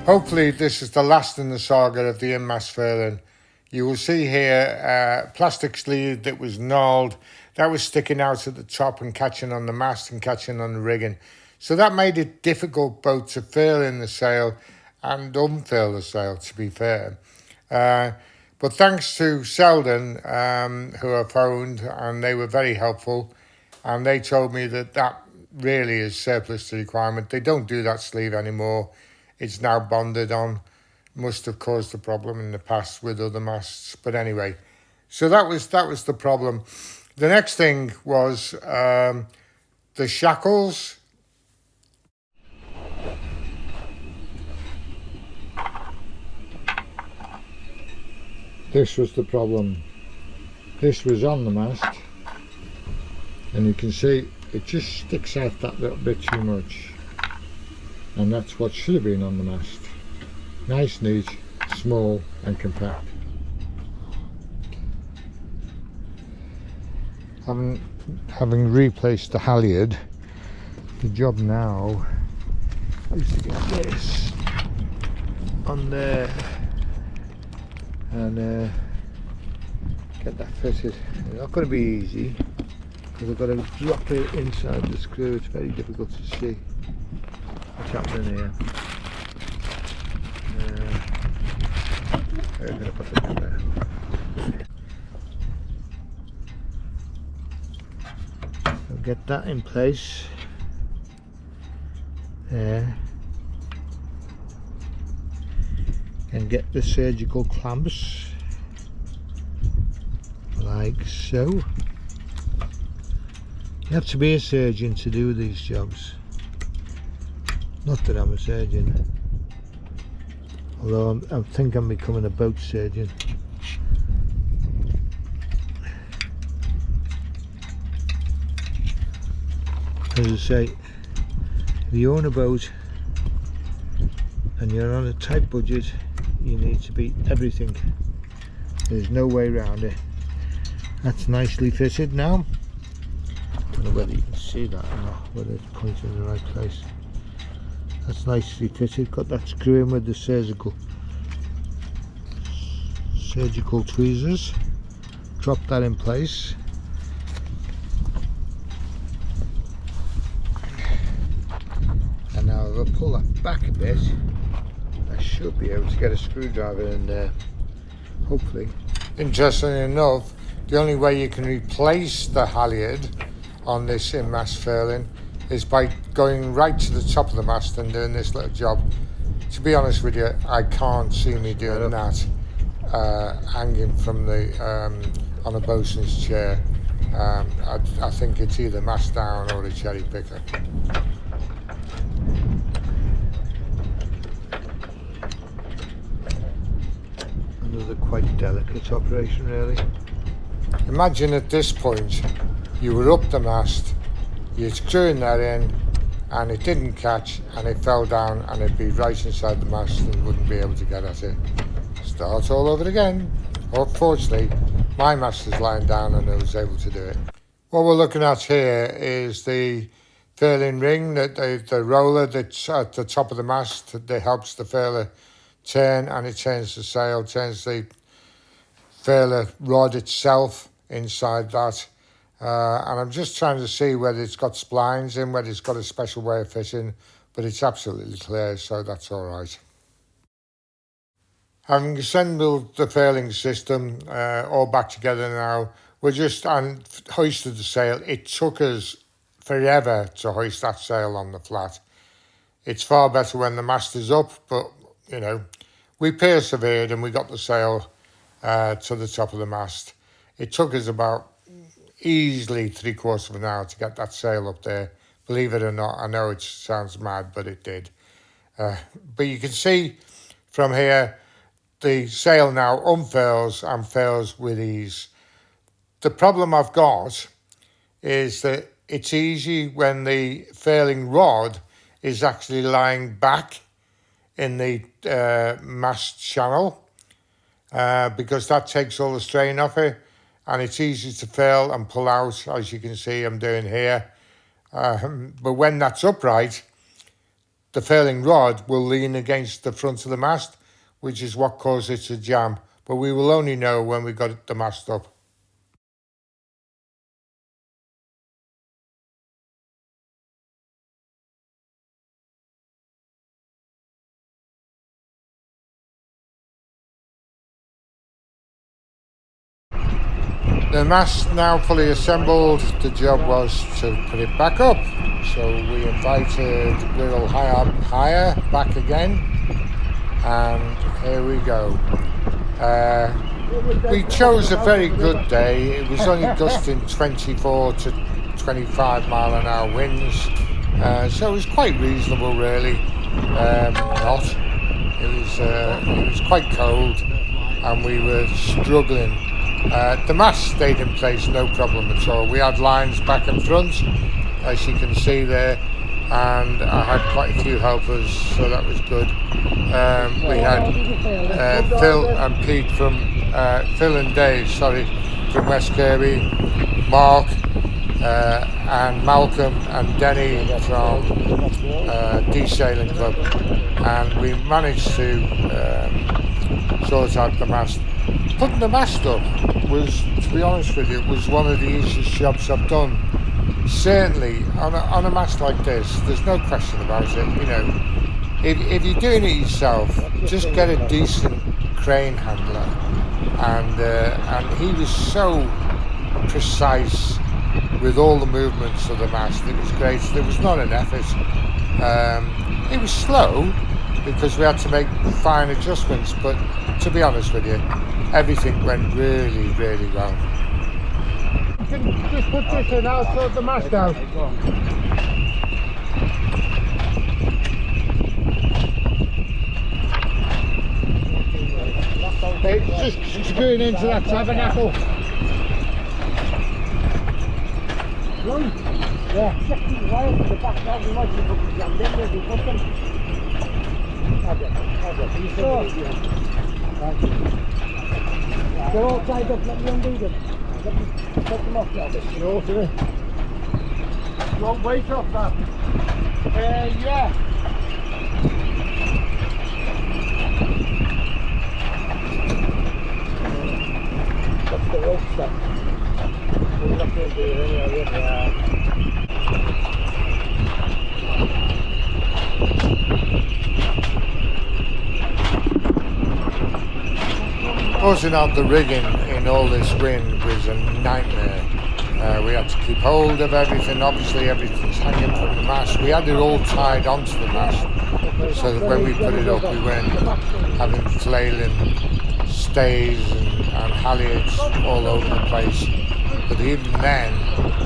Hopefully this is the last in the saga of the in-mast furling. You will see here plastic sleeve that was gnarled, that was sticking out at the top and catching on the mast and catching on the rigging. So that made it difficult both to furl in the sail and unfurl the sail, to be fair. But thanks to Selden, who I phoned, and they were very helpful, and they told me that that really is surplus to requirement. They don't do that sleeve anymore. It's now bonded on. Must have caused a problem in the past with other masts, but anyway. So that was the problem. The next thing was the shackles. This was the problem. This was on the mast, and you can see it just sticks out that little bit too much, and that's what should have been on the mast. Nice, neat, small and compact. Having replaced the halyard, the job now is to get this on there and get that fitted. It's not going to be easy because I've got to drop it inside the screw. It's very difficult to see what's happening here. I'm going to put it in there. I'll get that in place there, and get the surgical clamps like so. You have to be a surgeon to do these jobs. Not that I'm a surgeon, although I think I'm becoming a boat surgeon. As I say, if you own a boat and you're on a tight budget, you need to be everything. There's no way around it. That's nicely fitted now. I don't know whether you can see that or not, whether it's pointing in the right place. That's nicely fitted. Got that screw in with the surgical tweezers. Drop that in place. And now if I pull that back a bit, I should be able to get a screwdriver in there, hopefully. Interestingly enough, the only way you can replace the halyard on this in-mast furling is by going right to the top of the mast and doing this little job. To be honest with you, I can't see me doing that hanging from the on a bosun's chair. I think it's either mast down or a cherry picker. Another quite delicate operation, really. Imagine at this point you were up the mast, you're screwing that in, and it didn't catch, and it fell down, and it'd be right inside the mast and you wouldn't be able to get at it. Start all over again. Fortunately, my mast is lying down and I was able to do it. What we're looking at here is the furling ring, the roller that's at the top of the mast that helps the furler turn, and it turns the sail, turns the furler rod itself inside that. And I'm just trying to see whether it's got splines in, whether it's got a special way of fitting, but it's absolutely clear, so that's all right. Having assembled the furling system all back together now, we're just hoisted the sail. It took us forever to hoist that sail on the flat. It's far better when the mast is up, but you know, we persevered and we got the sail to the top of the mast. It took us about easily 3/4 of an hour to get that sail up there. Believe it or not, I know it sounds mad, but it did. But you can see from here, the sail now unfurls and furls with ease. The problem I've got is that it's easy when the furling rod is actually lying back in the mast channel, because that takes all the strain off it, and it's easy to furl and pull out, as you can see I'm doing here. But when that's upright, the furling rod will lean against the front of the mast, which is what caused it to jam. But we will only know when we got the mast up. The mast now fully assembled, the job was to put it back up. So we invited Wirral higher back again, and here we go. We chose a very good day. It was only gusting 24 to 25 mile an hour winds, so it was quite reasonable really. Not. It was quite cold, and we were struggling. The mast stayed in place, no problem at all. We had lines back and front, as you can see there, and I had quite a few helpers, so that was good. We had Phil and Pete from Phil and Dave, from West Kirby, Mark and Malcolm and Denny from D Sailing Club, and we managed to sort out the mast. Putting the mast up was, to be honest with you, was one of the easiest jobs I've done. Certainly on a mast like this, there's no question about it. You know, if you're doing it yourself, just get a decent crane handler, and he was so precise with all the movements of the mast. It was great. There was not an effort. It was slow because we had to make fine adjustments, but to be honest with you, everything went really, really well. You can just put this in, I'll sort the mast out. It's just screwing into that tabernacle. Right? Yeah. 16 wires to the back now, we might be fucking jammed in there, we put them. Can you see them? Thank you. They're all tied up, let me undo them. Let me take them off now. Sure, do it. You want weight off that? Yeah. That's the rope stuff. We're not going to do it anyway. Yeah. Closing out the rigging in all this wind was a nightmare. We had to keep hold of everything. Obviously everything's hanging from the mast. We had it all tied onto the mast so that when we put it up we weren't having flailing stays and halyards all over the place. But even then,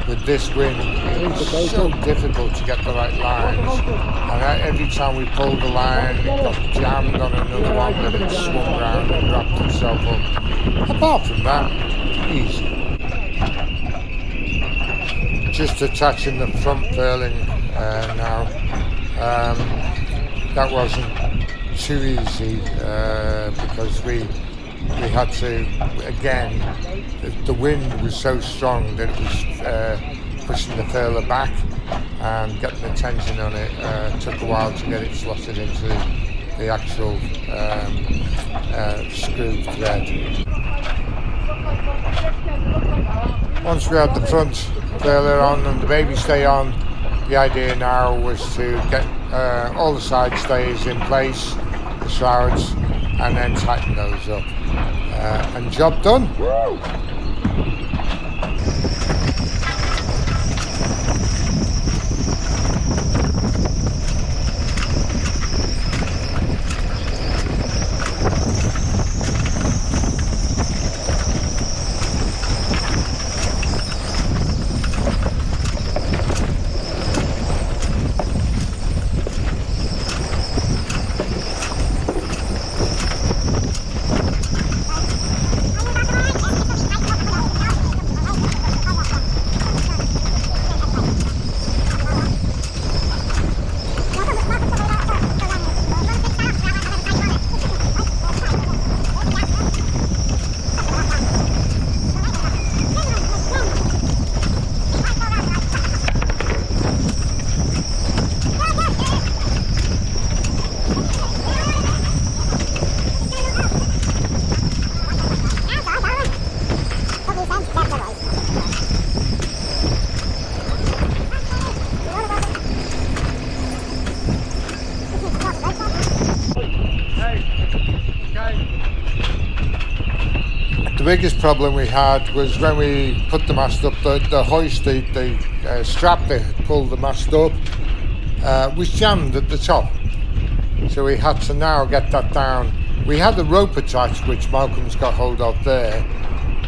with this wind, it was so difficult to get the right lines. And every time we pulled the line, it got jammed on another one that had swung around and wrapped itself up. Apart from that, easy. Just attaching the front furling now. That wasn't too easy because we had to, again, the wind was so strong that it was pushing the furler back and getting the tension on it. Took a while to get it slotted into the actual screw thread. Once we had the front furler on and the baby stay on, the idea now was to get all the side stays in place, the shrouds, and then tighten those up. And job done. Woo! biggest problem we had was when we put the mast up, the hoist, the strap that pulled the mast up was jammed at the top. So we had to now get that down. We had the rope attached, which Malcolm's got hold of there,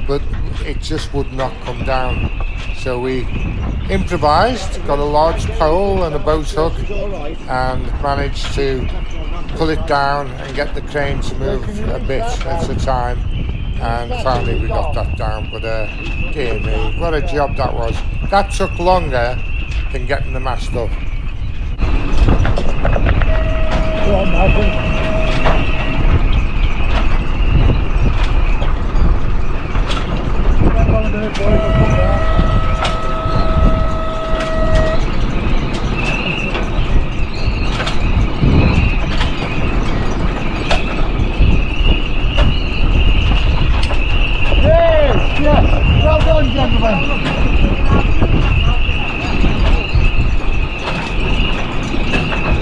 but it just would not come down. So we improvised, got a large pole and a boat hook, and managed to pull it down and get the crane to move a bit at a time. And finally we got that down, but dear me, what a job that was. That took longer than getting the mast up. Go on, Malcolm. Hang on a minute, boys, I'll come down. Yes, well done, gentlemen.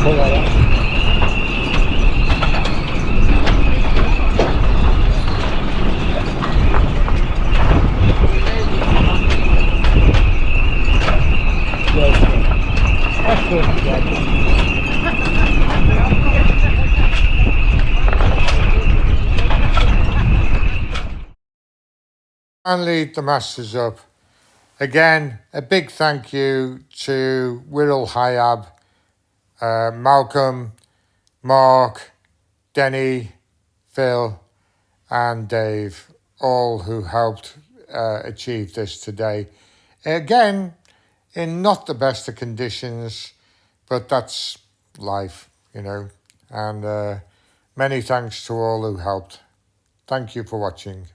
Pull that up. Excellent job. Finally, the mast is up. Again, a big thank you to Wirral Hayab, Malcolm, Mark, Denny, Phil, and Dave, all who helped achieve this today. Again, in not the best of conditions, but that's life, you know. And many thanks to all who helped. Thank you for watching.